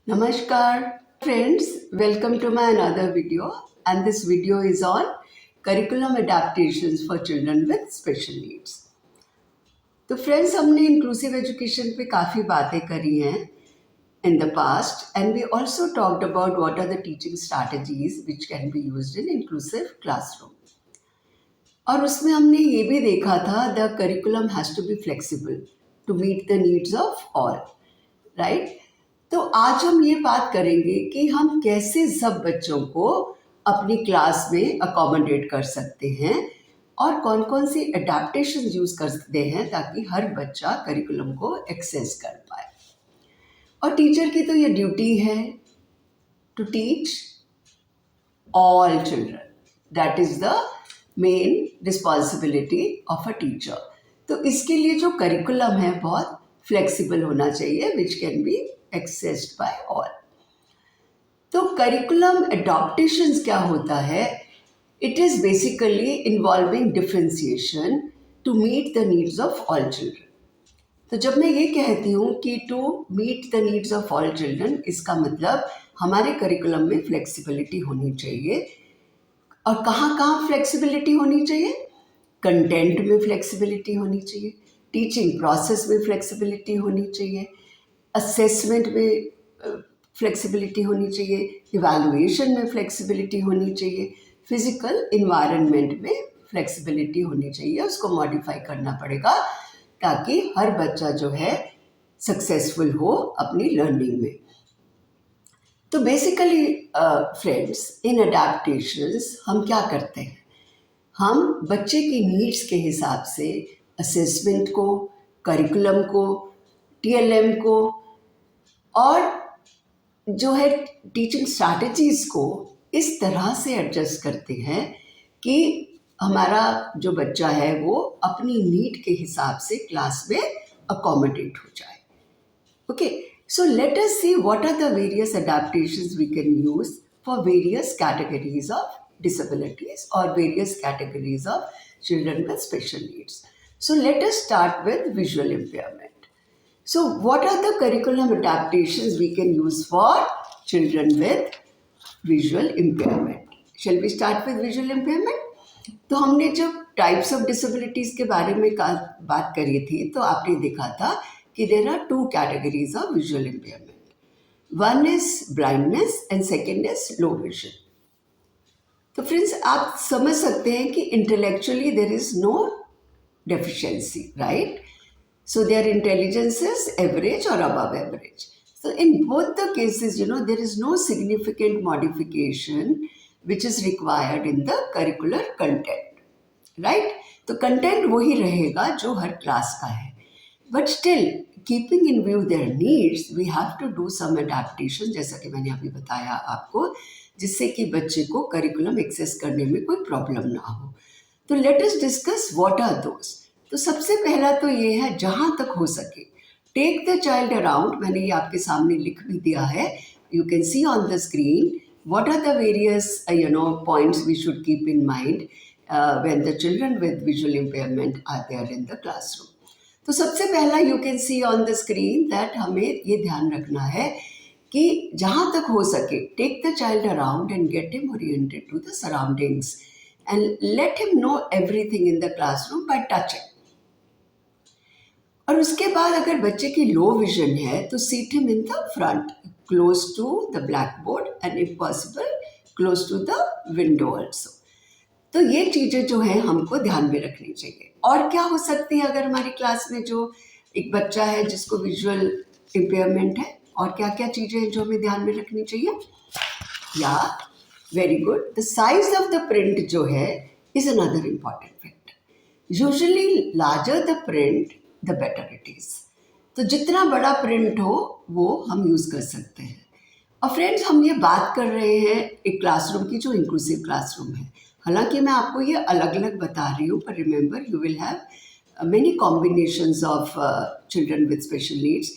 Namaskar, friends. Welcome to my another video, and this video is on curriculum adaptations for children with special needs. तो friends हमने inclusive education पे काफ़ी बातें करी हैं in the past, and we also talked about what are the teaching strategies which can be used in inclusive classroom. और उसमें हमने ये भी देखा था the curriculum has to be flexible to meet the needs of all, right? तो आज हम ये बात करेंगे कि हम कैसे सब बच्चों को अपनी क्लास में अकोमोडेट कर सकते हैं और कौन कौन सी एडेप्टेशन यूज कर सकते हैं ताकि हर बच्चा करिकुलम को एक्सेस कर पाए। और टीचर की तो ये ड्यूटी है to teach all children, that is the main responsibility of a teacher. तो इसके लिए जो करिकुलम है बहुत फ्लेक्सिबल होना चाहिए, which can be accessed by all. तो करिकुलम एडॉप्टेशंस क्या होता है? It is basically involving differentiation to meet the needs of all children. तो जब मैं ये कहती हूँ कि to meet the needs of all children, इसका मतलब हमारे करिकुलम में फ्लेक्सिबिलिटी होनी चाहिए। और कहाँ कहाँ फ्लेक्सिबिलिटी होनी चाहिए? कंटेंट में फ्लेक्सिबिलिटी होनी चाहिए, टीचिंग प्रोसेस में फ्लेक्सिबिलिटी होनी चाहिए, असेसमेंट में फ्लेक्सिबिलिटी होनी चाहिए, इवैल्यूएशन में फ्लेक्सिबिलिटी होनी चाहिए, फिजिकल इन्वायरमेंट में फ्लेक्सिबिलिटी होनी चाहिए। उसको मॉडिफाई करना पड़ेगा ताकि हर बच्चा जो है सक्सेसफुल हो अपनी लर्निंग में। तो बेसिकली फ्रेंड्स, इन अडेप्टेशंस हम क्या करते हैं? हम बच्चे की नीड्स के हिसाब से असेसमेंट को, करिकुलम को, टीएलएम को और जो है टीचिंग स्ट्रैटेजीज को इस तरह से एडजस्ट करते हैं कि हमारा जो बच्चा है वो अपनी नीड के हिसाब से क्लास में अकोमोडेट हो जाए। Okay, so let us see what are the various adaptations we can use for various categories of disabilities or various categories of children with special needs. So let us start with visual impairment. So what are the curriculum adaptations we can use for children with visual impairment? Shall we start with visual impairment? तो हमने जब types of disabilities के बारे में बात करी थी तो आपने देखा था कि there are two categories of visual impairment. One is blindness and second is low vision. तो फ्रेंड्स, आप समझ सकते हैं कि intellectually there is no deficiency, right? So their intelligence is average और above average. So in both the cases, there is no significant modification which is required in the curricular content, right? तो content वही रहेगा जो हर class का है, but still keeping in view their needs, we have to do some adaptation, जैसा कि मैंने अभी बताया आपको, जिससे कि बच्चे को curriculum access करने में कोई प्रॉब्लम ना हो। तो let us discuss what are those। तो सबसे पहला तो ये है, जहाँ तक हो सके टेक द चाइल्ड अराउंड। मैंने ये आपके सामने लिख भी दिया है, you can see on the screen what are the various points we should keep in mind when the children with visual impairment are there in the classroom. तो सबसे पहला you can see on the screen that हमें ये ध्यान रखना है कि जहाँ तक हो सके take the child around and get him oriented to the surroundings and let him know everything in the classroom by touching. और उसके बाद अगर बच्चे की लो विजन है तो seat him in the front, close to the black board and if possible close to the window also. तो ये चीज़ें जो हैं हमको ध्यान में रखनी चाहिए। और क्या हो सकती है अगर हमारी क्लास में जो एक बच्चा है जिसको विजुअल इम्पेयरमेंट है, और क्या क्या चीज़ें हैं जो हमें ध्यान में रखनी चाहिए? या very good, the size of the print जो है is another important factor. Usually larger the print the better it is. तो जितना बड़ा प्रिंट हो वो हम यूज कर सकते हैं। और फ्रेंड्स, हम ये बात कर रहे हैं एक क्लासरूम की जो इंक्लूसिव क्लासरूम है। हालांकि मैं आपको ये अलग अलग बता रही हूँ, पर remember you will have many combinations of children with special needs.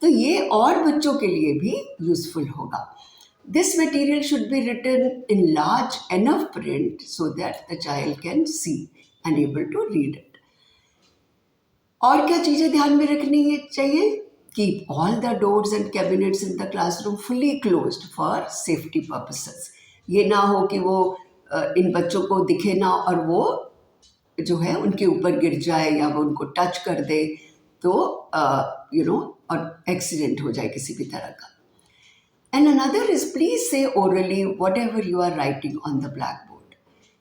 तो ये और बच्चों के लिए भी यूजफुल होगा। This material should be written in large enough print so that the child can see and able to read it. और क्या चीज़ें ध्यान में रखनी चाहिए? keep all the doors and cabinets in the classroom fully closed for safety purposes. ये ना हो कि वो इन बच्चों को दिखे ना और वो जो है उनके ऊपर गिर जाए या वो उनको टच कर दे, तो और एक्सीडेंट हो जाए किसी भी तरह का. And another is, please say orally whatever you are writing on the blackboard.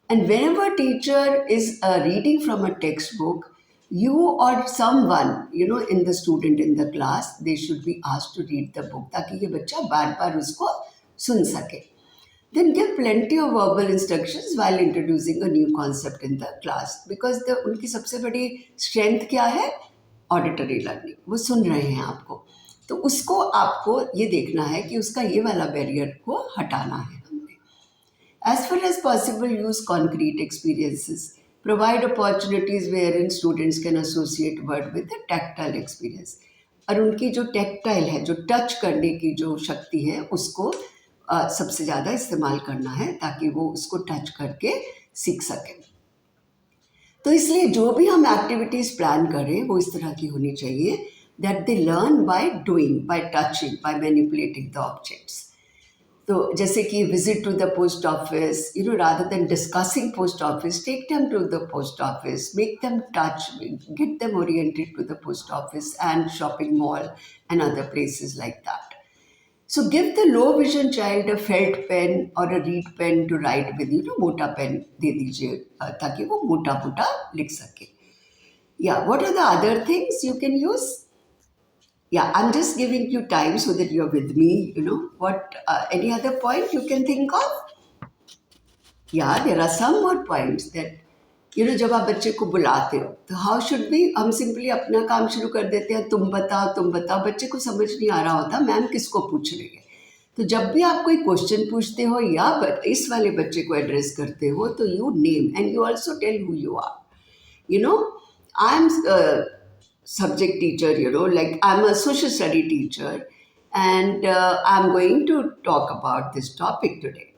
And whenever teacher is reading from a textbook, you or someone, in the student in the class, they should be asked to read the book ताकि ये बच्चा बार बार उसको सुन सके. Then give plenty of verbal instructions while introducing a new concept in the class, because उनकी सबसे बड़ी strength क्या है? Auditory learning. वो सुन रहे हैं आपको, तो उसको आपको ये देखना है कि उसका ये वाला बैरियर को हटाना है हमने. As far as possible, use concrete experiences. Provide opportunities wherein students can associate word with the tactile experience. और उनकी जो tactile है, जो टच करने की जो शक्ति है, उसको सबसे ज़्यादा इस्तेमाल करना है ताकि वो उसको टच करके सीख सकें. तो इसलिए जो भी हम एक्टिविटीज़ प्लान करें वो इस तरह की होनी चाहिए that they learn by doing, by touching, by manipulating the objects. तो जैसे कि visit to the post office, rather than discussing post office, take them to the post office, make them touch, get them oriented to the post office and shopping mall and other places like that. So give the low vision child a felt pen or a reed pen to write with, मोटा pen दे दीजिए ताकि वो मोटा मोटा लिख सके. Yeah, what are the other things you can use? Yeah, I'm just giving you time so that you're with me, What, any other point you can think of? Yeah, there are some more points that, जब आप बच्चे को बुलाते हो, तो how should we, हम simply अपना काम शुरू कर देते हैं, तुम बताओ, बच्चे को समझ नहीं आ रहा होता मैम किसको पूछ रही है. तो जब भी आप कोई क्वेश्चन पूछते हो या इस वाले बच्चे को एड्रेस करते हो, तो you name and you also tell who you are. I am subject teacher, like I'm a social study teacher, and I'm going to talk about this topic today.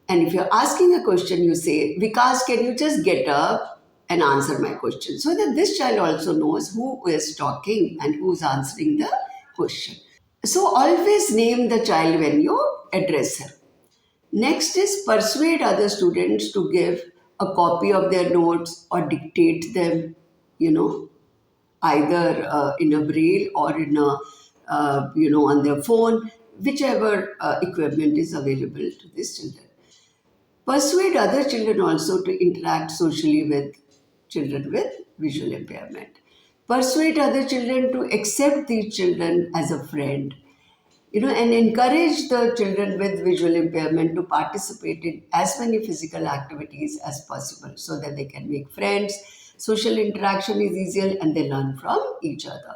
And if you're asking a question, you say, Vikas, can you just get up and answer my question? So that this child also knows who is talking and who's answering the question. So always name the child when you address him. Next is persuade other students to give a copy of their notes or dictate them, either in a braille or in a, on their phone, whichever equipment is available to these children. Persuade other children also to interact socially with children with visual impairment. Persuade other children to accept these children as a friend, and encourage the children with visual impairment to participate in as many physical activities as possible so that they can make friends. Social interaction is easier and they learn from each other.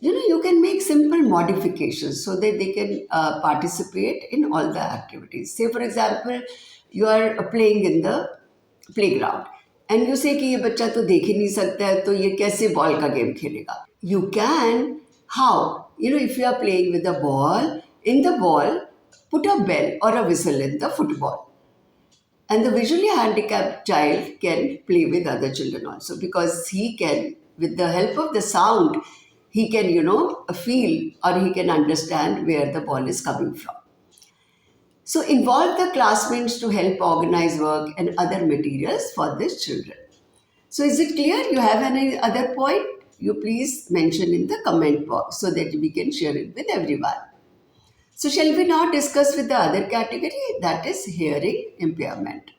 You can make simple modifications so that they can participate in all the activities. Say, for example, you are playing in the playground and you say कि ये बच्चा तो देख ही नहीं सकता है, तो ये कैसे बॉल का गेम खेलेगा? You can. How? If you are playing with a ball, in the ball, put a bell or a whistle in the football. And the visually handicapped child can play with other children also, because he can, with the help of the sound, he can, feel or he can understand where the ball is coming from. So involve the classmates to help organize work and other materials for these children. So is it clear? You have any other point? You please mention in the comment box so that we can share it with everyone. So shall we now discuss with the other category, that is hearing impairment.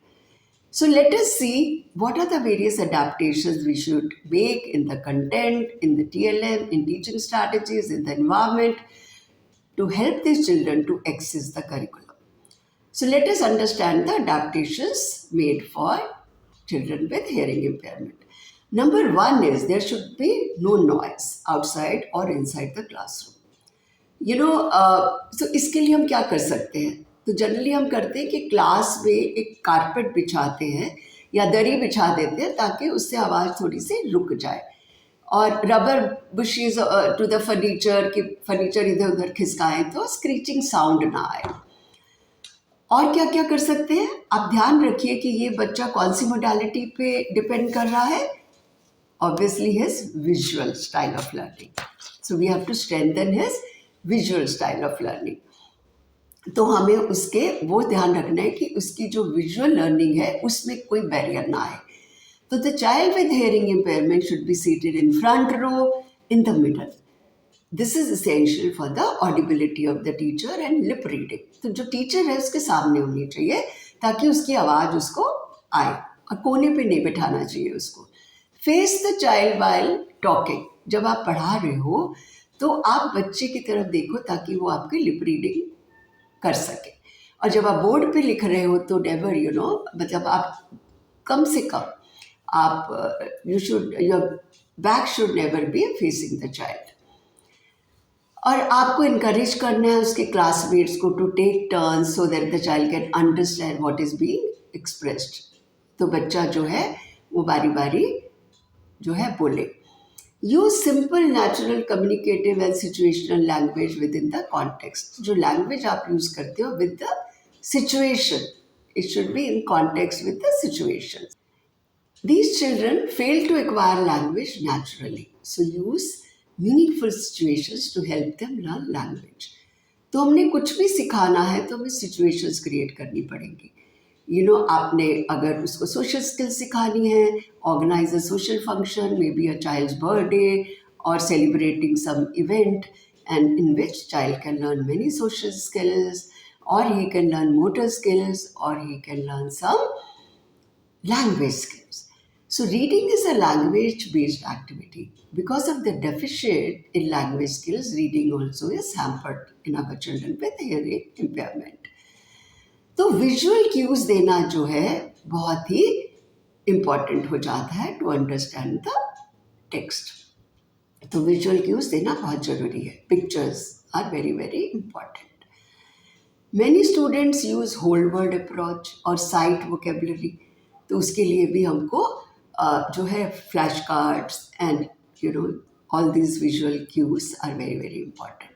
So let us see what are the various adaptations we should make in the content, in the TLM, in teaching strategies, in the environment to help these children to access the curriculum. So let us understand the adaptations made for children with hearing impairment. Number one is there should be no noise outside or inside the classroom. So इसके लिए हम क्या कर सकते हैं? तो generally हम करते हैं कि क्लास में एक कारपेट बिछाते हैं या दरी बिछा देते हैं ताकि उससे आवाज़ थोड़ी सी रुक जाए, और rubber bushes to the furniture कि फर्नीचर इधर उधर खिसकाएं तो स्क्रीचिंग साउंड ना आए. और क्या क्या कर सकते हैं? आप ध्यान रखिए कि ये बच्चा कौन सी मोडालिटी पे डिपेंड कर रहा है. Obviously his visual style of learning. So we have to strengthen his visual style of learning. तो हमें उसके वो ध्यान रखना है कि उसकी जो विजुअल लर्निंग है उसमें कोई बैरियर ना आए. So the child with hearing impairment should be seated in front row in the middle. This is essential for the audibility of the teacher and lip reading. तो जो टीचर है उसके सामने होनी चाहिए ताकि उसकी आवाज़ उसको आए और कोने पे नहीं बिठाना चाहिए उसको. Face the child while talking. जब आप पढ़ा रहे हो तो आप बच्चे की तरफ देखो ताकि वो आपकी लिप रीडिंग कर सके. और जब आप बोर्ड पे लिख रहे हो तो नेवर मतलब आप कम से कम आप your back should never be facing the child. और आपको इनकरेज करना है उसके क्लासमेट्स को to take turns so that the child can understand what is being expressed. तो बच्चा जो है वो बारी बारी जो है बोले. Use simple natural communicative and situational language with in the context. जो लैंग्वेज आप यूज करते हो with the situation, it should be in context with the situation. These children fail to acquire language naturally, so use meaningful situations to help them learn language. तो हमने कुछ भी सिखाना है तो हमें situations create करनी पड़ेंगी. आपने अगर उसको social skills सिखानी है, organize a social function, maybe a child's birthday or celebrating some event, and in which child can learn many social skills, or he can learn motor skills, or he can learn some language skills. So reading is a language-based activity. Because of the deficit in language skills, reading also is hampered in our children with hearing impairment. तो visual cues देना जो है बहुत ही important हो जाता है to understand the text. तो visual cues देना बहुत जरूरी है. Pictures are very, very important. Many students use whole word approach or sight vocabulary. तो उसके लिए भी हमको जो है flash cards and all these visual cues are very very important.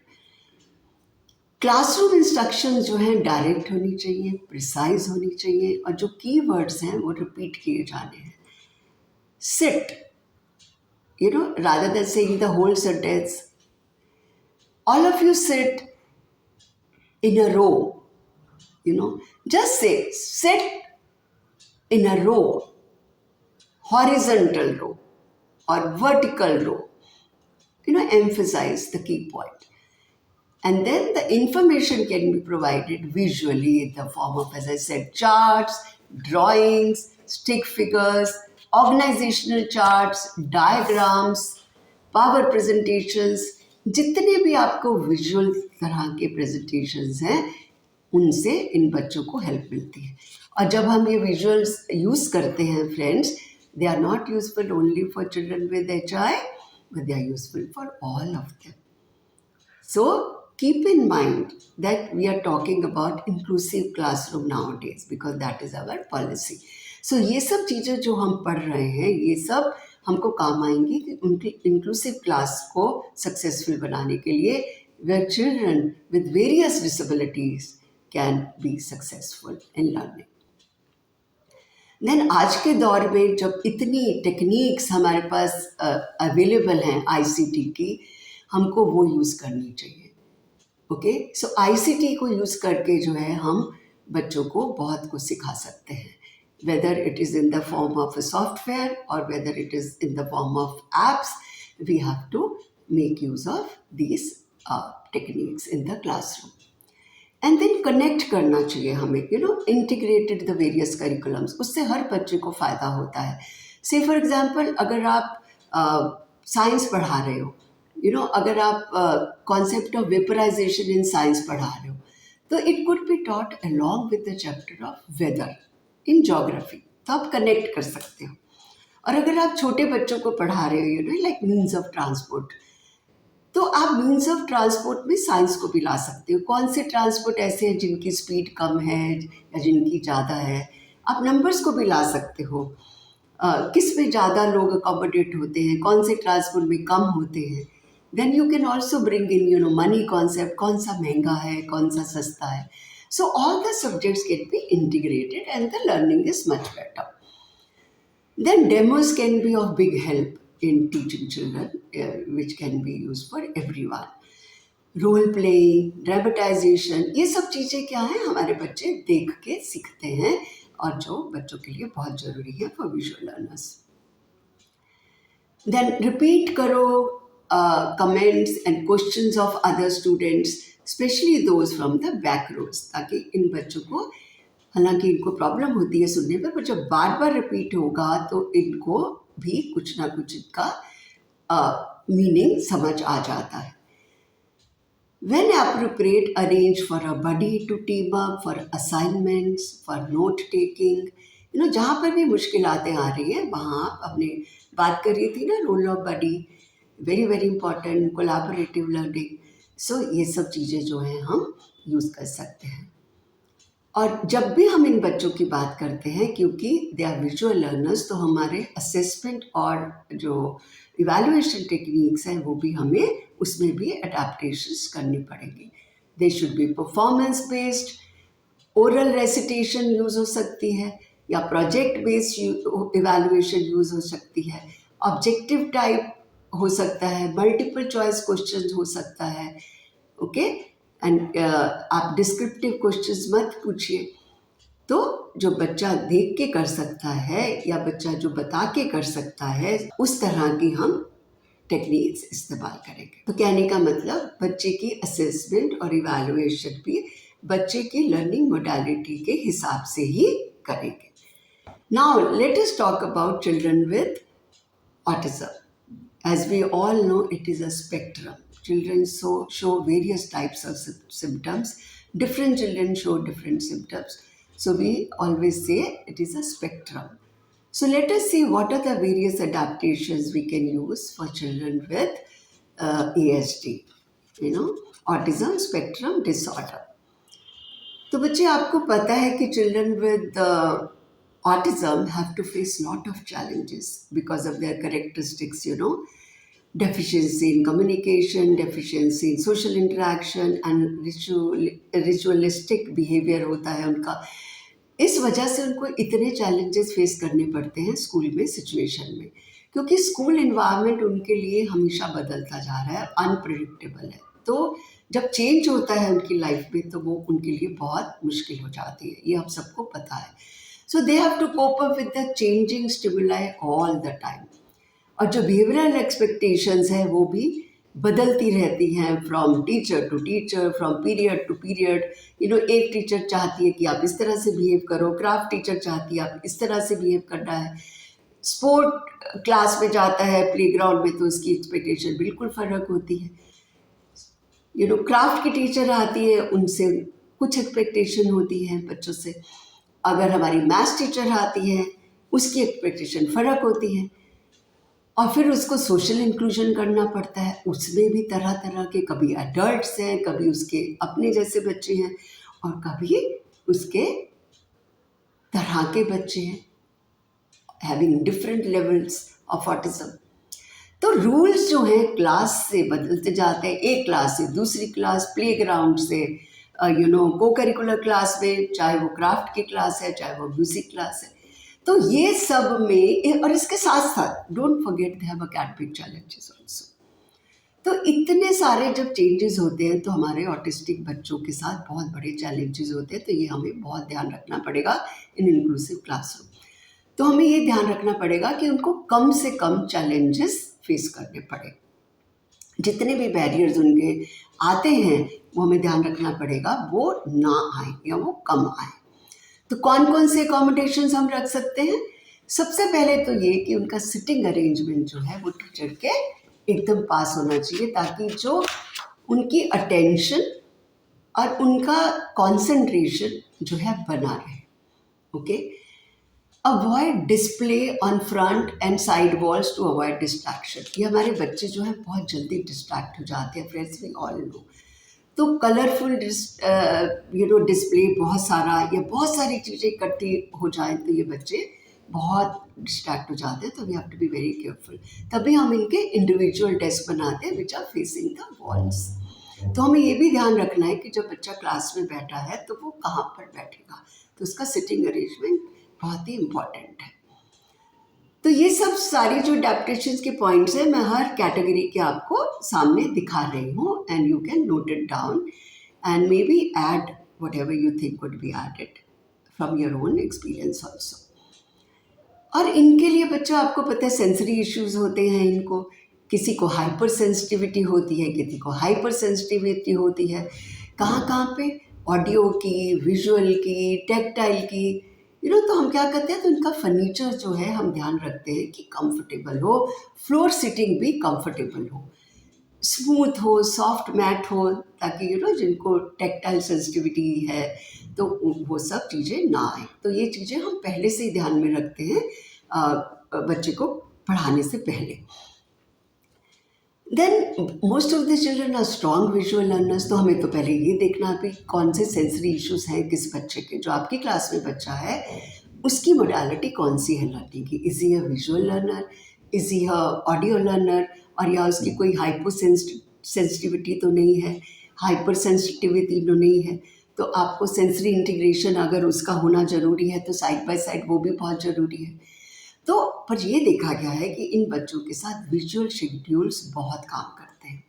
Classroom instruction जो हैं डायरेक्ट होनी चाहिए, प्रिसाइज होनी चाहिए, और जो कीवर्ड्स हैं वो रिपीट किए जाने हैं. Sit, rather than saying the whole sentence, all of you sit in a row, just say sit in a row, horizontal row or vertical row. Emphasize the key point. And then the information can be provided visually in the form of, as I said, charts, drawings, stick figures, organizational charts, diagrams, power presentations. जितने भी आपको visual तरह के presentations हैं उनसे इन बच्चों को help मिलती है. और जब हम ये visuals यूज करते हैं friends, they are not useful only for children with HI, but they are useful for all of them. So keep in mind that we are talking about inclusive classroom nowadays because that is our policy. So ये सब चीज़ें जो हम पढ़ रहे हैं ये सब हमको काम आएंगी कि उनकी inclusive class को successful बनाने के लिए where children with various disabilities can be successful in learning. Then आज के दौर में जब इतनी टेक्निक्स हमारे पास अवेलेबल हैं ICT की, हमको वो यूज़ करनी चाहिए. ओके, सो ICT को यूज़ करके जो है हम बच्चों को बहुत कुछ सिखा सकते हैं, whether it is in the form of a software और whether it is in the form of apps. We have to make use of these techniques in the classroom. And then connect करना चाहिए हमें, integrated the various curriculums. उससे हर बच्चे को फ़ायदा होता है. से फॉर एग्जांपल अगर आप साइंस पढ़ा रहे हो, अगर आप concept of vaporization in science पढ़ा रहे हो, तो it could be taught along with the chapter of weather in geography. तो आप कनेक्ट कर सकते हो. और अगर आप छोटे बच्चों को पढ़ा रहे हो, लाइक मीन्स ऑफ ट्रांसपोर्ट, तो आप मीन्स ऑफ ट्रांसपोर्ट में साइंस को भी ला सकते हो. कौन से ट्रांसपोर्ट ऐसे हैं जिनकी स्पीड कम है या जिनकी ज़्यादा है, आप नंबर्स को भी ला सकते हो. किस में ज़्यादा लोग अकोमोडेट होते हैं, कौन से ट्रांसपोर्ट में कम होते हैं. Then you can also bring in money concept, कौन सा महंगा है, कौन सा सस्ता है. So all the subjects can be integrated and the learning is much better. Then demos can be of big help. in teaching children, which can be used for everyone. Role playing, dramatization, ये सब चीज़ें क्या हैं, हमारे बच्चे देख के सीखते हैं और जो बच्चों के लिए बहुत ज़रूरी है for visual learners. Then repeat करो comments and questions of other students, especially those from the back rows, ताकि इन बच्चों को, हालांकि इनको प्रॉब्लम होती है सुनने में, पर जब बार बार रिपीट होगा तो इनको भी कुछ ना कुछ इसका मीनिंग समझ आ जाता है. When appropriate, arrange for a buddy to team up, for assignments, for note taking. जहाँ पर भी मुश्किलातें आ रही हैं वहाँ आप अपने बात कर रही थी ना, role of buddy, very very important, collaborative learning. So ये सब चीज़ें जो हैं हम यूज़ कर सकते हैं. और जब भी हम इन बच्चों की बात करते हैं, क्योंकि दे आर विजुअल लर्नर्स, तो हमारे असेसमेंट और जो इवैल्यूएशन टेक्निक्स हैं वो भी हमें उसमें भी अडेप्टेशंस करनी पड़ेगी. They should be performance based, oral recitation use हो सकती है, या प्रोजेक्ट बेस्ड इवैल्यूएशन यूज़ हो सकती है, ऑब्जेक्टिव टाइप हो सकता है, मल्टीपल चॉइस क्वेश्चन हो सकता है. ओके, एंड आप डिस्क्रिप्टिव क्वेश्चंस मत पूछिए. तो जो बच्चा देख के कर सकता है या बच्चा जो बता के कर सकता है, उस तरह की हम टेक्निक्स इस्तेमाल करेंगे. तो कहने का मतलब, बच्चे की असेसमेंट और इवैल्यूएशन भी बच्चे की लर्निंग मोडालिटी के हिसाब से ही करेंगे. Now let us talk about children with autism. As we all know, it is a spectrum. Children show various types of symptoms. Different children show different symptoms. So we always say it is a spectrum. So let us see what are the various adaptations we can use for children with ASD, autism spectrum disorder. तो बच्चे, आपको पता है कि children with autism have to face lot of challenges because of their characteristics, deficiency in communication, deficiency in social interaction and ritualistic behavior होता है उनका. इस वजह से उनको इतने challenges फेस करने पड़ते हैं स्कूल में सिचुएशन में, क्योंकि स्कूल इन्वायरमेंट उनके लिए हमेशा बदलता जा रहा है, अनप्रेडिक्टेबल है. तो जब चेंज होता है उनकी लाइफ में तो वो उनके लिए बहुत मुश्किल हो जाती है, ये हम सबको पता है. So they have to cope up with the changing stimuli all the time. और जो behavioral expectations हैं वो भी बदलती रहती हैं, from teacher to teacher, from period to period. एक टीचर चाहती है कि आप इस तरह से बिहेव करो, क्राफ्ट टीचर चाहती है आप इस तरह से बिहेव करना है, स्पोर्ट क्लास में जाता है प्लेग्राउंड में तो उसकी एक्सपेक्टेशन बिल्कुल फ़र्क होती है. क्राफ्ट की टीचर आती है, उनसे कुछ एक्सपेक्टेशन होती है बच्चों से. अगर हमारी मैथ्स टीचर आती है, उसकी एक्सपेक्टेशन फ़र्क होती है. और फिर उसको सोशल इंक्लूजन करना पड़ता है, उसमें भी तरह तरह के, कभी एडल्ट्स हैं, कभी उसके अपने जैसे बच्चे हैं और कभी उसके तरह के बच्चे हैं, having different levels of autism. तो रूल्स जो हैं क्लास से बदलते जाते हैं, एक क्लास से दूसरी क्लास, प्लेग्राउंड से को करिकुलर क्लास में, चाहे वो क्राफ्ट की क्लास है, चाहे वो म्यूजिक क्लास है. तो ये सब में, और इसके साथ साथ don't forget they have academic challenges also. तो इतने सारे जब चेंजेस होते हैं तो हमारे ऑटिस्टिक बच्चों के साथ बहुत बड़े चैलेंजेस होते हैं. तो ये हमें बहुत ध्यान रखना पड़ेगा इन इंक्लूसिव क्लासरूम. तो हमें ये ध्यान रखना पड़ेगा कि उनको कम से कम चैलेंजेस फेस करने पड़े. जितने भी बैरियर्स उनके आते हैं वो हमें ध्यान रखना पड़ेगा वो ना आए या वो कम आए. तो कौन कौन से अकोमोडेशंस हम रख सकते हैं? सबसे पहले तो ये कि उनका सिटिंग अरेंजमेंट जो है वो टीचर के एकदम पास होना चाहिए, ताकि जो उनकी अटेंशन और उनका कंसंट्रेशन जो है बना रहे. Okay, avoid display on front and side walls to avoid distraction. ये हमारे बच्चे जो है बहुत जल्दी डिस्ट्रैक्ट हो जाते हैं, फ्रेंड्स, वी ऑल नो. तो कलरफुल डिस्प्ले बहुत सारा या बहुत सारी चीज़ें इकट्ठी हो जाए तो ये बच्चे बहुत डिस्ट्रैक्ट हो जाते हैं. तो we have to be very careful. तभी हम इनके इंडिविजुअल डेस्क बनाते हैं which are facing the walls. तो हमें ये भी ध्यान रखना है कि जब बच्चा क्लास में बैठा है तो वो कहाँ पर बैठेगा, तो उसका सिटिंग अरेंजमेंट बहुत ही इम्पॉर्टेंट है. तो ये सब सारी जो अडेप्टेशंस के पॉइंट्स हैं मैं हर कैटेगरी के आपको सामने दिखा रही हूँ, and you can note it down and maybe add whatever you think would be added from your own experience also. और इनके लिए बच्चा, आपको पता है सेंसरी इश्यूज होते हैं इनको, किसी को हाइपर सेंसिटिविटी होती है, किसी को हाइपर सेंसिटिविटी होती है, कहाँ कहाँ पे, ऑडियो की, विजुअल की, टेक्टाइल की, तो हम क्या करते हैं, तो इनका फर्नीचर जो है हम ध्यान रखते हैं कि कंफर्टेबल हो, फ्लोर सिटिंग भी कंफर्टेबल हो, स्मूथ हो, सॉफ्ट मैट हो, ताकि जिनको टेक्टाइल सेंसिटिविटी है तो वो सब चीज़ें ना आए। तो ये चीज़ें हम पहले से ही ध्यान में रखते हैं बच्चे को पढ़ाने से पहले। Then most of the children are strong visual learners, तो हमें तो पहले ये देखना है कौन से सेंसरी इश्यूज हैं किस बच्चे के। जो आपकी क्लास में बच्चा है उसकी मोडालिटी कौन सी है लर्निंग की, is he a visual learner, is he a audio learner, और या उसकी कोई हाइपर सेंसिटिविटी तो नहीं है, हाइपर सेंसिटिविटी तो नहीं है। तो आपको सेंसरी इंटीग्रेशन अगर उसका होना ज़रूरी है तो साइड बाय साइड वो भी बहुत ज़रूरी है। तो पर ये देखा गया है कि इन बच्चों के साथ विजुअल शेड्यूल्स बहुत काम करते हैं,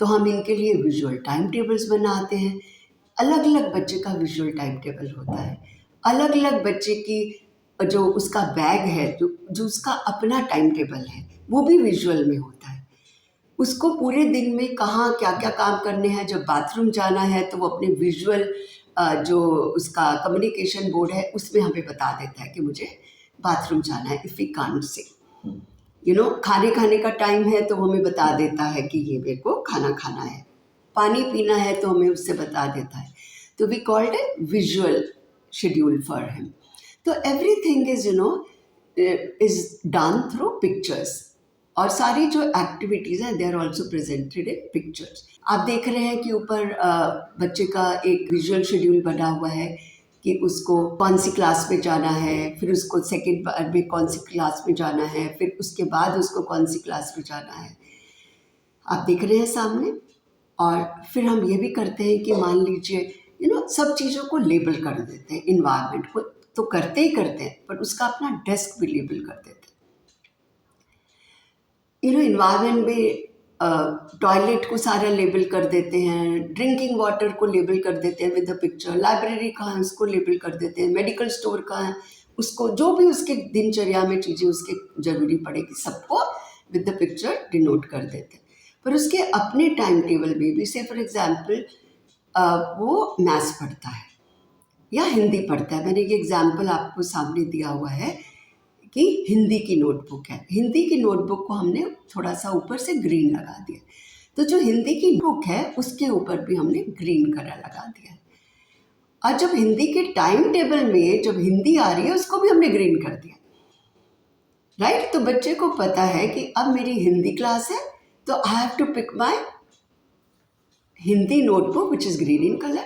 तो हम इनके लिए विजुअल टाइम टेबल्स बनाते हैं। अलग अलग बच्चे का विजुअल टाइम टेबल होता है, अलग अलग बच्चे की जो उसका बैग है, जो उसका अपना टाइम टेबल है वो भी विजुअल में होता है। उसको पूरे दिन में कहाँ क्या क्या काम करने हैं, जब बाथरूम जाना है तो वो अपने विजुअल जो उसका कम्युनिकेशन बोर्ड है उसमें हमें बता देता है कि मुझे बाथरूम जाना है, इफ़ वी कांट से। खाने खाने का टाइम है तो वो हमें बता देता है कि ये मेरे को खाना खाना है, पानी पीना है तो हमें उससे बता देता है। तो we called a visual schedule for him. तो everything is is done through pictures, और सारी जो एक्टिविटीज़ हैं they are also presented in pictures. आप देख रहे हैं कि ऊपर बच्चे का एक विजुअल शेड्यूल बना हुआ है कि उसको कौन सी क्लास में जाना है, फिर उसको सेकेंड बार में कौन सी क्लास में जाना है, फिर उसके बाद उसको कौन सी क्लास में जाना है, आप देख रहे हैं सामने। और फिर हम ये भी करते हैं कि मान लीजिए सब चीज़ों को लेबल कर देते हैं, इन्वायरमेंट को तो करते ही करते हैं, पर उसका अपना डेस्क भी लेबल कर देते हैं। इन्वायरमेंट में टॉयलेट को सारा लेबल कर देते हैं, ड्रिंकिंग वाटर को लेबल कर देते हैं विद द पिक्चर, लाइब्रेरी कहाँ है उसको लेबल कर देते हैं, मेडिकल स्टोर कहाँ है उसको, जो भी उसके दिनचर्या में चीज़ें उसके ज़रूरी पड़ेगी सबको विद द पिक्चर डिनोट कर देते हैं। पर उसके अपने टाइम टेबल में भी, से फॉर एग्जाम्पल वो मैथ्स पढ़ता है या हिंदी पढ़ता है, मैंने ये एग्जाम्पल आपको सामने दिया हुआ है कि हिंदी की नोटबुक है, हिंदी की नोटबुक को हमने थोड़ा सा ऊपर से ग्रीन लगा दिया, तो जो हिंदी की बुक है उसके ऊपर भी हमने ग्रीन कलर लगा दिया। और जब हिंदी के टाइम टेबल में जब हिंदी आ रही है उसको भी हमने ग्रीन कर दिया, राइट। तो बच्चे को पता है कि अब मेरी हिंदी क्लास है तो I have to pick my Hindi notebook which is green in color,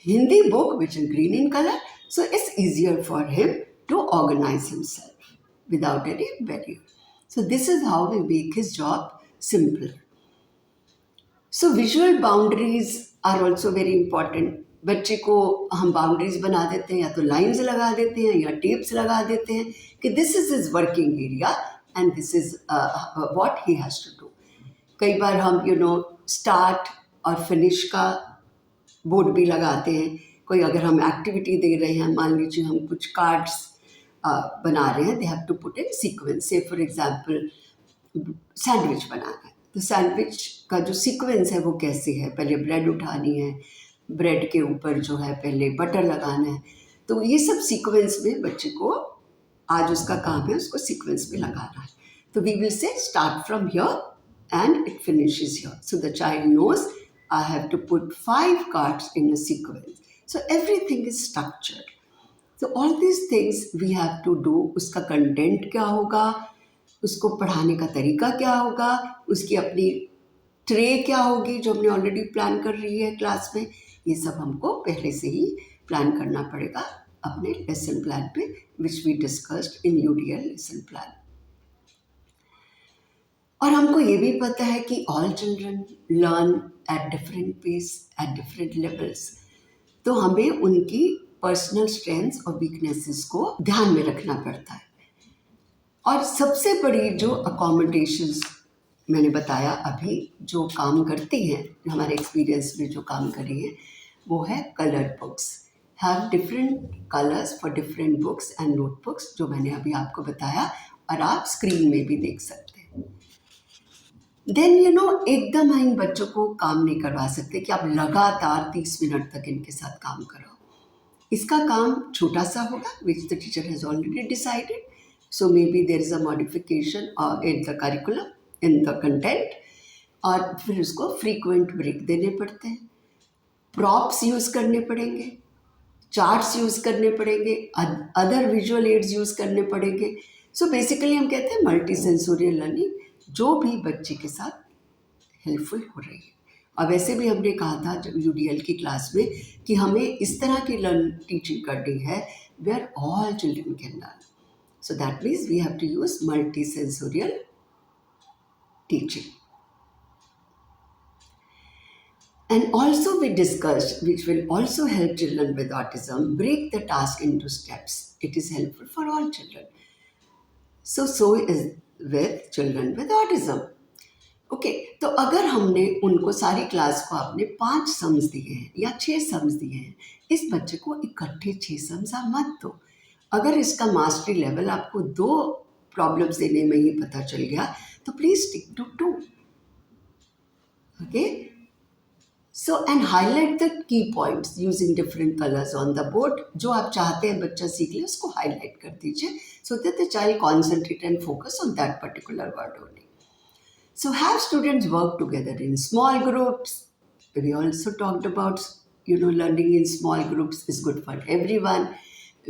Hindi book which is green in color. So it's easier for him to organize himself without any barrier. So this is how we make his job simpler. So visual boundaries are also very important. बच्चे को हम boundaries बना देते हैं, या तो lines लगा देते हैं या टेप्स लगा देते हैं कि this is his working area and this is what he has to do. कई बार हम स्टार्ट और फिनिश का बोर्ड भी लगाते हैं। कोई अगर हम एक्टिविटी दे रहे हैं, मान लीजिए हम कुछ कार्ड्स बना रहे हैं, they have to put in sequence. Say for example sandwich बनाना है, तो सैंडविच का जो सीक्वेंस है वो कैसे है, पहले ब्रेड उठानी है, ब्रेड के ऊपर जो है पहले बटर लगाना है। तो ये सब सीक्वेंस में बच्चे को आज उसका काम है उसको सीक्वेंस में लगाना है। तो we will say start from here and it finishes here. So the child knows I have to put 5 cards in a sequence. So everything is structured. So all these things we have to do. उसका content क्या होगा, उसको पढ़ाने का तरीका क्या होगा, उसकी अपनी ट्रे क्या होगी जो हमने ऑलरेडी प्लान कर रही है क्लास में, ये सब हमको पहले से ही प्लान करना पड़ेगा अपने लेसन प्लान पे, which we discussed in UDL lesson plan. और हमको ये भी पता है कि all children learn at different pace at different levels, तो हमें उनकी पर्सनल स्ट्रेंथ्स और वीकनेसेस को ध्यान में रखना पड़ता है। और सबसे बड़ी जो अकोमोडेशंस मैंने बताया अभी जो काम करती हैं, हमारे एक्सपीरियंस में जो काम करी है, वो है colour books. Have different colours for different books and notebooks, जो मैंने अभी आपको बताया और आप स्क्रीन में भी देख सकते हैं। देन एकदम इन बच्चों को काम नहीं करवा सकते कि आप लगातार 30 मिनट तक इनके साथ काम कराओ। इसका काम छोटा सा होगा, which the teacher has already decided. So may be there is a modification in the curriculum, in the content, और फिर उसको फ्रीक्वेंट ब्रेक देने पड़ते हैं, प्रॉप्स यूज़ करने पड़ेंगे, चार्ट्स यूज़ करने पड़ेंगे, अदर विजुअल एड्स यूज़ करने पड़ेंगे. सो बेसिकली हम कहते हैं मल्टी सेंसोरियल लर्निंग, जो भी बच्चे के साथ हेल्पफुल हो रही है. और वैसे भी हमने कहा था जब यूडीएल की क्लास में कि हमें इस तरह की लर्न टीचिंग करनी है where all children can learn. So that means we have to use multi sensorial teaching. And also we discussed, which will also help children with autism, break the task into steps. It is helpful for all children. So is with children with autism. Okay, तो अगर हमने उनको सारी class को आपने 5 sums दिए हैं या 6 सम्स दिए हैं, इस बच्चे को इकट्ठे 6 सम्स आप मत दो. अगर इसका मास्टरी लेवल आपको 2 प्रॉब्लम्स देने में ही पता चल गया तो please stick to 2. Okay, so and highlight the key points using different colours on the board. जो आप चाहते हैं बच्चा सीख ले उसको हाईलाइट कर दीजिए, सो that the child concentrate and focus on that particular word only. So have students work together in small groups. We also talked about, learning in small groups is good for everyone,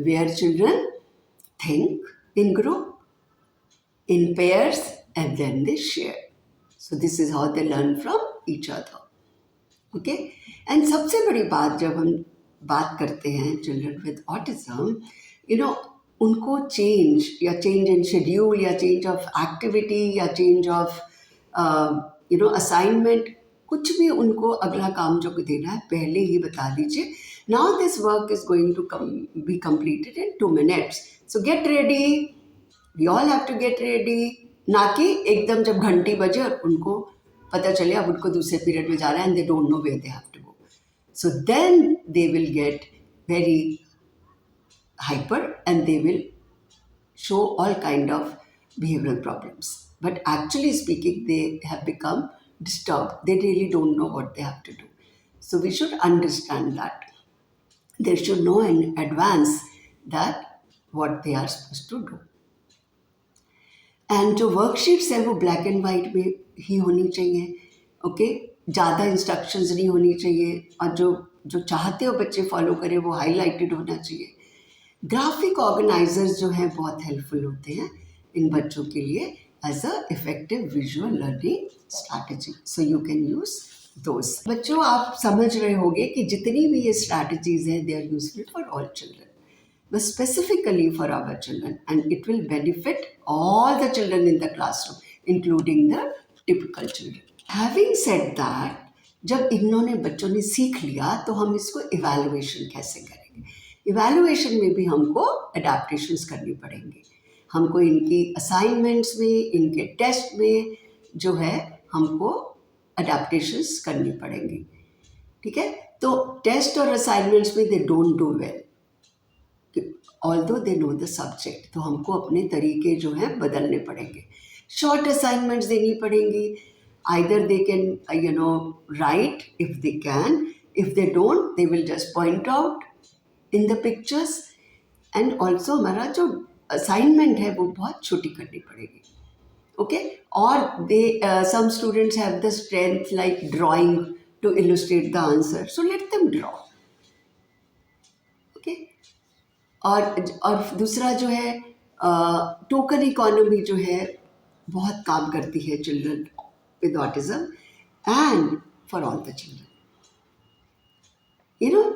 where children think in group, in pairs, and then they share. So this is how they learn from each other. Okay? And सबसे बड़ी बात जब हम बात करते हैं children with autism, उनको change in schedule या चेंज ऑफ एक्टिविटी या चेंज ऑफ असाइनमेंट, कुछ भी उनको अगला काम जो देना है पहले ही बता दीजिए. Now this work is going to be completed in 2 minutes. So get ready, we all have to get ready. ना कि एकदम जब घंटी बजे और उनको पता चले अब उनको दूसरे पीरियड में जाना है and they don't know where they have to go. So then they will get very hyper and they will show all kind of behavioral problems. But actually speaking, they have become disturbed. They really don't know what they have to do. So we should understand that. They should know in advance that what they are supposed to do. And जो worksheets है वो black and white में ही होनी चाहिए. Okay, ज़्यादा instructions नहीं होनी चाहिए, और जो चाहते हो बच्चे फॉलो करें वो हाईलाइटेड होना चाहिए. ग्राफिक ऑर्गेनाइजर्स जो हैं बहुत हेल्पफुल होते हैं इन बच्चों के लिए as a effective visual learning strategy. So you can use those. बच्चों, आप समझ रहे होंगे कि जितनी भी ये स्ट्रैटेजीज हैं they are useful for all children, but specifically for our children, and it will benefit all the children in the classroom, including the typical children. Having said that, जब इन्होंने बच्चों ने सीख लिया तो हम इसको इवैल्यूएशन कैसे करेंगे. इवैल्यूएशन में भी हमको अडेप्टेशंस करनी पड़ेंगे. हमको इनकी असाइनमेंट्स में, इनके टेस्ट में जो है हमको अडेप्टेशंस करनी पड़ेंगी. ठीक है, तो टेस्ट और असाइनमेंट्स में they don't do well although they know the subject. तो हमको अपने तरीके जो हैं बदलने पड़ेंगे. शॉर्ट असाइनमेंट्स देनी पड़ेंगी. either they can write if they can, if they don't they will just point out in the pictures. and also हमारा जो असाइनमेंट है वो बहुत छोटी करनी पड़ेगी. okay, और they some students have the strength like drawing to illustrate the answer, so let them draw. और दूसरा जो है टोकन इकोनॉमी जो है बहुत काम करती है children with autism and for all the children.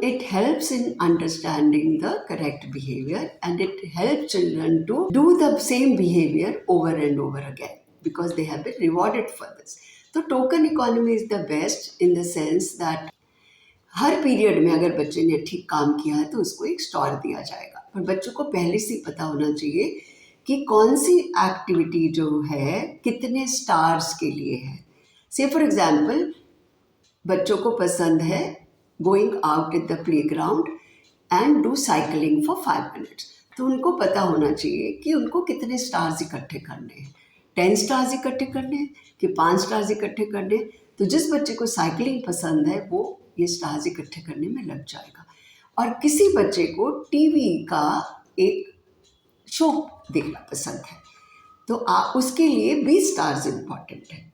it helps in understanding the correct behavior, and it helps children to do the same behavior over and over again because they have been rewarded for this. So token economy is the best in the sense that her period में अगर बच्चे ने ठीक काम किया है तो उसको एक स्टार दिया जाएगा. पर बच्चों को पहले से पता होना चाहिए कि कौन सी एक्टिविटी जो है कितने स्टार्स के लिए है। से फॉर एग्जाम्पल बच्चों को पसंद है going out in the play ground and do cycling for 5 minutes, तो उनको पता होना चाहिए कि उनको कितने स्टार्स इकट्ठे करने हैं, 10 स्टार्स इकट्ठे करने हैं कि 5 स्टार्स इकट्ठे करने हैं। तो जिस बच्चे को साइकिलिंग पसंद है वो ये स्टार्स इकट्ठे करने में लग जाएगा। और किसी बच्चे को टीवी का एक शो देखना पसंद है तो उसके लिए 20 स्टार्स इम्पॉर्टेंट है,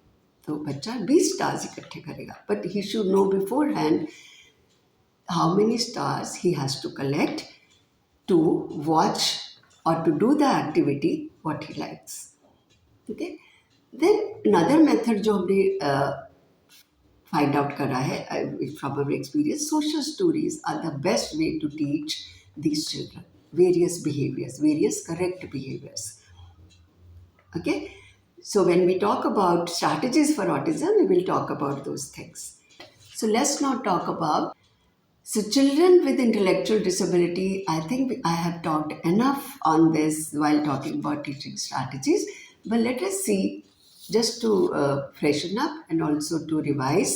तो बच्चा 20 स्टार्स इकट्ठे करेगा, but he should know before hand how many stars he has to collect to watch or to do the activity what he likes. Okay, then another method जो हमने find out करा है from our experience, social stories are the best way to teach these children various behaviors, various correct behaviors. Okay, so when we talk about strategies for autism, we will talk about those things. So let's now talk about children with intellectual disability. I think I have talked enough on this while talking about teaching strategies, but let us see, just to freshen up and also to revise,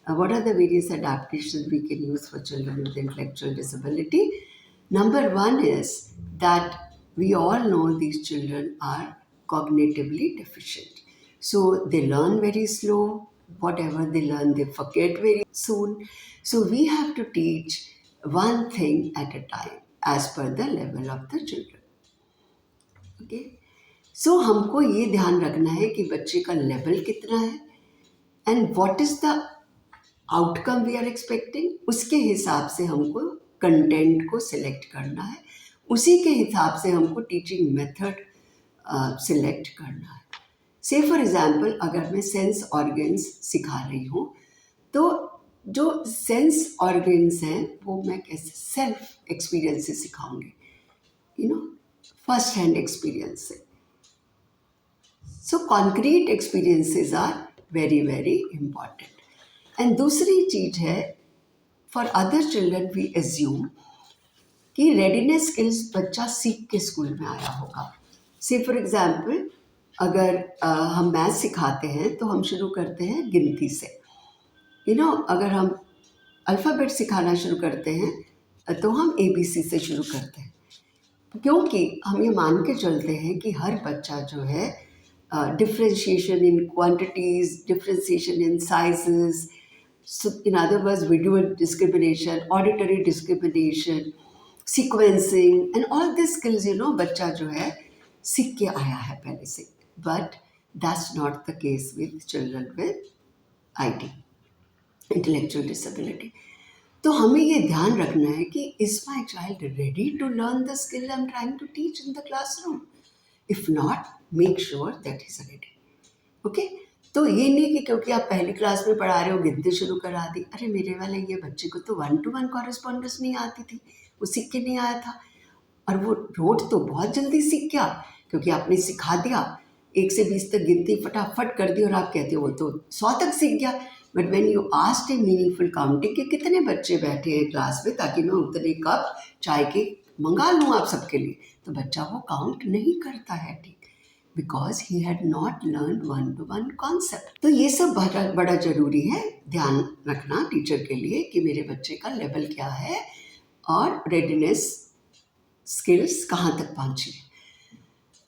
what are the various adaptations we can use for children with intellectual disability. Number one is that we all know these children are cognitively deficient. So they learn very slow. Whatever they learn, they forget very soon. So we have to teach one thing at a time as per the level of the children. Okay? So हमको ये ध्यान रखना है कि बच्चे का level कितना है and what is the outcome we are expecting, उसके हिसाब से हमको कंटेंट को सिलेक्ट करना है, उसी के हिसाब से हमको टीचिंग मेथड सिलेक्ट करना है। से फॉर एग्जाम्पल अगर मैं सेंस ऑर्गन्स सिखा रही हूँ तो जो सेंस ऑर्गन्स हैं वो मैं कैसे सेल्फ एक्सपीरियंस से सिखाऊंगी, फर्स्ट हैंड एक्सपीरियंस से। So concrete experiences are very very important. And दूसरी चीज़ है, for other children we assume कि रेडीनेस स्किल्स बच्चा सीख के स्कूल में आया होगा। से फॉर एग्जाम्पल अगर हम मैथ सिखाते हैं तो हम शुरू करते हैं गिनती से, अगर हम अल्फ़ाबेट सिखाना शुरू करते हैं तो हम ABC से शुरू करते हैं, क्योंकि हम ये मान के चलते हैं कि हर बच्चा जो है differentiation in quantities, differentiation in sizes, in other words visual discrimination, auditory discrimination, sequencing and all this skills बच्चा जो है सीख के आया है पहले से। But that's not the case with children with IT, intellectual disability. तो हमें ये ध्यान रखना है कि is my child ready to learn the skill I'm trying to teach in the classroom? If not, make sure that he's ready. Okay? तो ये नहीं कि क्योंकि आप पहली क्लास में पढ़ा रहे हो गिनती शुरू करा दी, अरे मेरे वाले ये बच्चे को तो 1-to-1 कॉरेस्पॉन्डेंस नहीं आती थी, वो सीख के नहीं आया था, और वो रोट तो बहुत जल्दी सीख गया क्योंकि आपने सिखा दिया, 1 से 20 तक गिनती फटाफट कर दी और आप कहते हो वो तो 100 तक सीख गया। But when you asked A meaningful counting कि कितने बच्चे बैठे हैं क्लास में ताकि मैं उतने कप चाय के मंगा लूँ आप सबके लिए, तो बच्चा वो काउंट नहीं करता है ठीक, because he had not learn 1-to-1 concept. तो ये सब बड़ा ज़रूरी है ध्यान रखना टीचर के लिए कि मेरे बच्चे का लेवल क्या है और रेडीनेस स्किल्स कहाँ तक पहुँची है।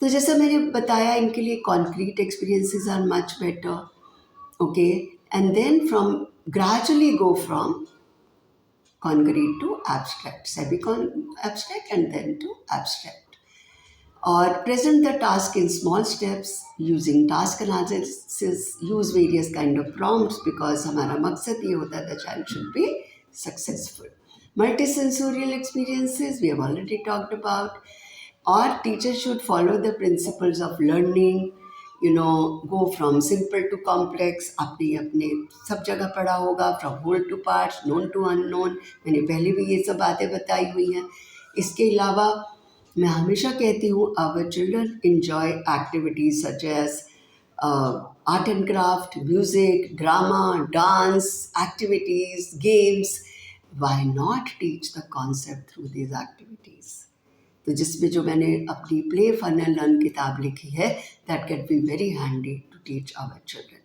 तो जैसा मैंने बताया इनके लिए concrete experiences are much better, okay, and then from gradually go from concrete to abstract, semi abstract and then to abstract, और present the task in small steps using task analysis, use various kind of prompts, because हमारा मकसद ये होता है the child should be successful. Multisensorial experiences we have already talked about, or teachers should follow the principles of learning, go from simple to complex. आपने अपने सब जगह पढ़ा होगा, from whole to parts, known to unknown, मैंने पहले भी ये सब बातें बताई हुई हैं। इसके अलावा मैं हमेशा कहती हूँ our children enjoy activities such as art and craft, music, drama, dance, activities, games. Why not teach the concept through these activities? तो जिसमें जो मैंने अपनी प्ले फन एंड लर्न किताब लिखी है, that can be very handy to teach our children.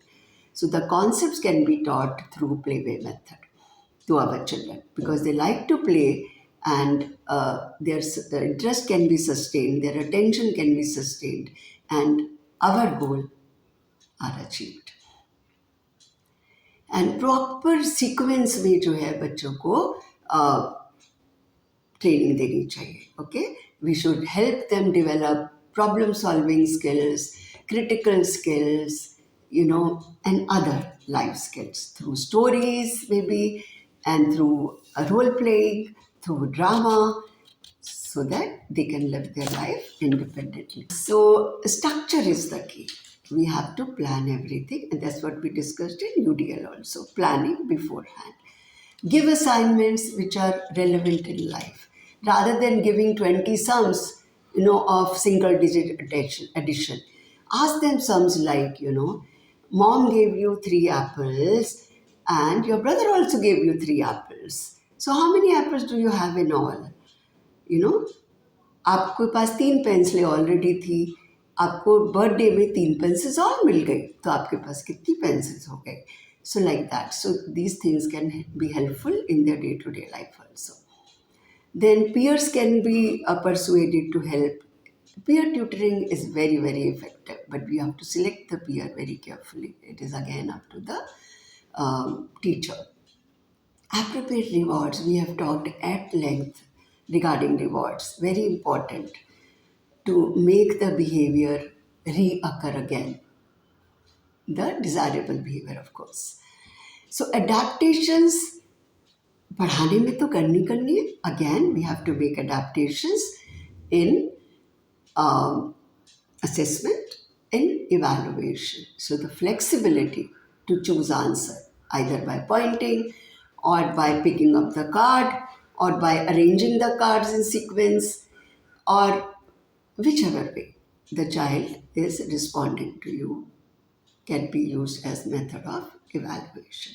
So the concepts can be taught through playway method to our children because they like to play, and their interest can be sustained, their attention can be sustained, and our goal are achieved. And proper sequence में जो है बच्चों को training देनी चाहिए. Okay, we should help them develop problem solving skills, critical skills, and other life skills through stories, maybe, and through role playing, through drama, so that they can live their life independently. So, structure is the key. We have to plan everything, and that's what we discussed in UDL also, planning beforehand. Give assignments which are relevant in life. Rather than giving 20 sums, of single digit addition, ask them sums like, mom gave you 3 apples and your brother also gave you 3 apples. So how many apples do you have in all? आपके पास 3 पेंसिलें already थी, आपको birthday में 3 pencils और मिल गई, तो आपके पास कितनी pencils हो गई? So like that. So these things can be helpful in their day-to-day life also. Then peers can be persuaded to help. Peer tutoring is very, very effective, but we have to select the peer very carefully. It is again up to the teacher. Appropriate rewards. We have talked at length regarding rewards. Very important to make the behavior reoccur again. The desirable behavior, of course. So adaptations पढ़ाने में तो करनी है. Again, we have to make adaptations in assessment and evaluation. So the flexibility to choose answer either by pointing or by picking up the card or by arranging the cards in sequence, or whichever way the child is responding to you can be used as method of evaluation.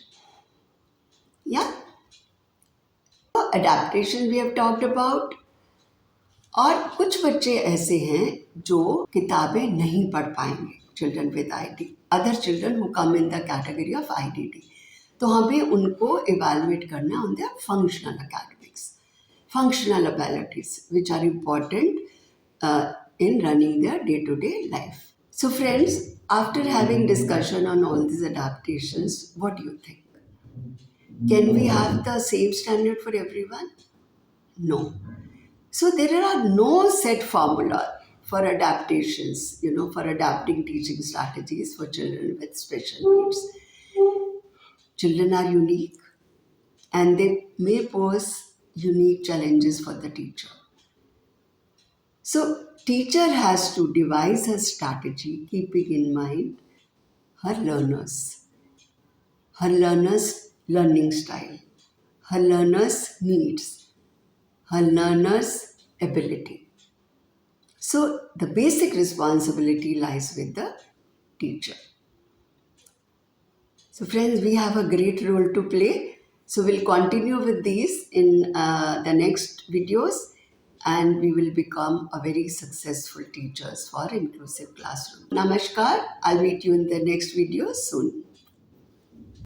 Yeah. Adaptation we have talked about. और कुछ बच्चे ऐसे हैं जो किताबें नहीं पढ़ पाएंगे, children with ID, other children who come in the category of IDD. तो हमें उनको इवैल्यूएट करना on their functional academics, functional abilities which are important in running their day-to-day life. So friends, after having discussion on all these adaptations, what do you think? Can we have the same standard for everyone? No. So there are no set formula for adaptations, for adapting teaching strategies for children with special needs. Children are unique and they may pose unique challenges for the teacher. So teacher has to devise a strategy keeping in mind her learners learning style, her learners needs, her learner's ability. So the basic responsibility lies with the teacher. So friends, we have a great role to play. So we'll continue with these in the next videos, and we will become a very successful teachers for inclusive classroom. Namaskar. I'll meet you in the next video soon.